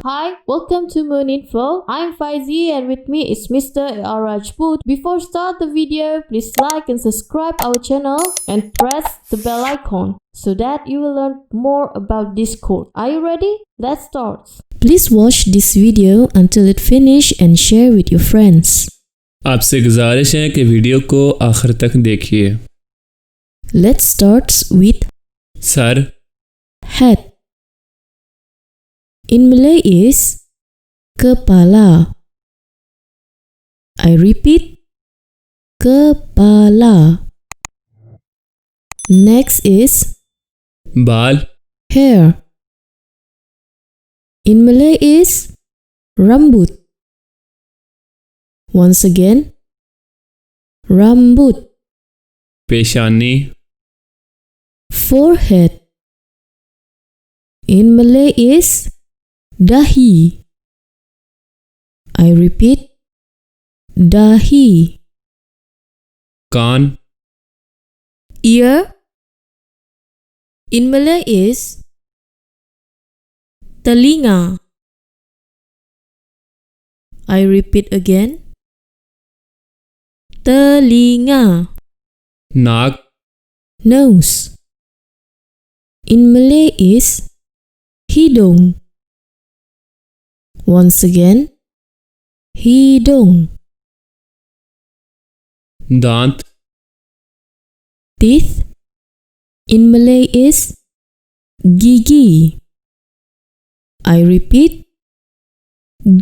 Hi, welcome to Moon Info. I'm Faizi and with me is Mr. Rajput. Before start the video, please like and subscribe our channel and press the bell icon so that you will learn more about this code. Are you ready? Let's start. Please watch this video until it finish and share with your friends. आपसे गुजारिश है कि video को आखिर तक देखिए। Let's start with sir, head. In Malay is kepala. I repeat, kepala. Next is बाल, hair. In Malay is rambut. Once again, rambut. पेशानी, Forehead. In Malay is dahi. I repeat, dahi. कान, Ear. In Malay is telinga. I repeat again, telinga. नाक, Nose. In Malay is hidung. Once again, hidung. दांत, Teeth. In Malay is gigi. I repeat,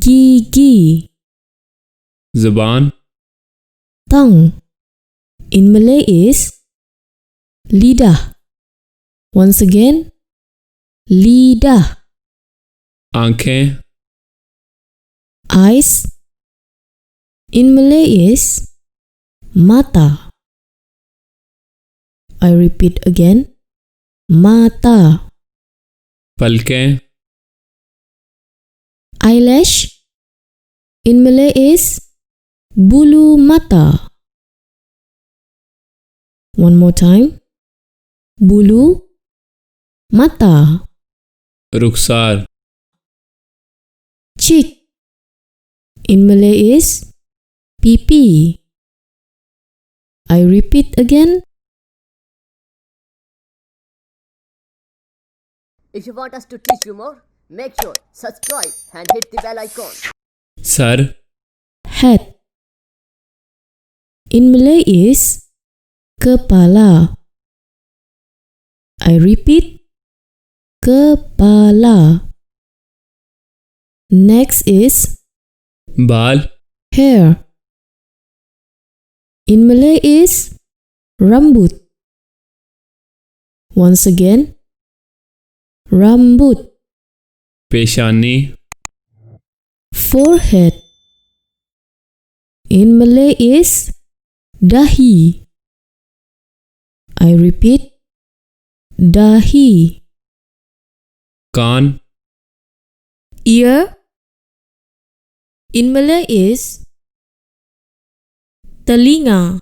gigi. ज़ुबान, Tongue. In Malay is lidah. Once again, lidah. आँखें, Eyes. In Malay is mata. I repeat again, mata. पलकें, Eyelash. In Malay is bulu mata. One more time, bulu mata. Rukhsar, Cheek. In Malay is pipi. I repeat again, If you want us to teach you more, make sure subscribe and hit the bell icon. Sir, head. In Malay is kepala. I repeat, kepala. Next is बाल, hair. In Malay is rambut. Once again, rambut. पेशानी, Forehead. In Malay is dahi. I repeat, dahi. कान, Ear. In Malay is telinga.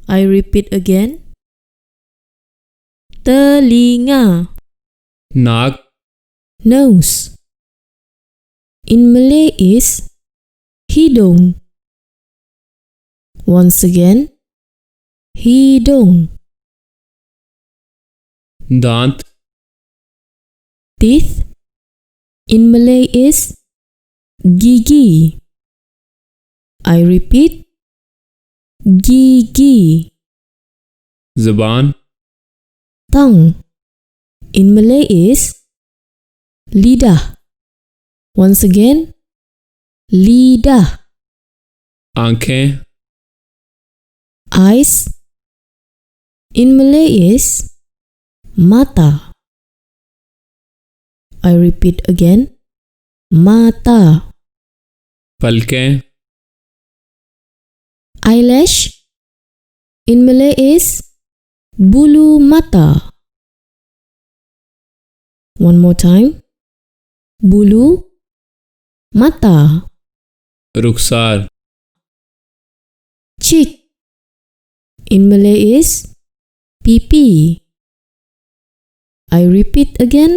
I repeat again, telinga. नाक, Nose. In Malay is hidung. Once again, hidung. दांत, Teeth. In Malay is gigi. I repeat, gigi. ज़ुबान, Tongue. In Malay is lidah. Once again, lidah. आँखें, Eyes. In Malay is mata. I repeat again, mata. पलकें, Eyelash. In Malay is bulu mata. One more time, bulu mata. Rukhsar, cheek. In Malay is pipi. I repeat again,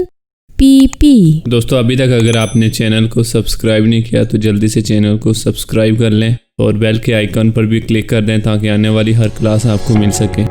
pipi. दोस्तों अभी तक अगर आपने channel को subscribe नहीं किया तो जल्दी से चैनल को सब्सक्राइब कर लें और बेल के आइकन पर भी क्लिक कर दें ताकि आने वाली हर क्लास आपको मिल सके।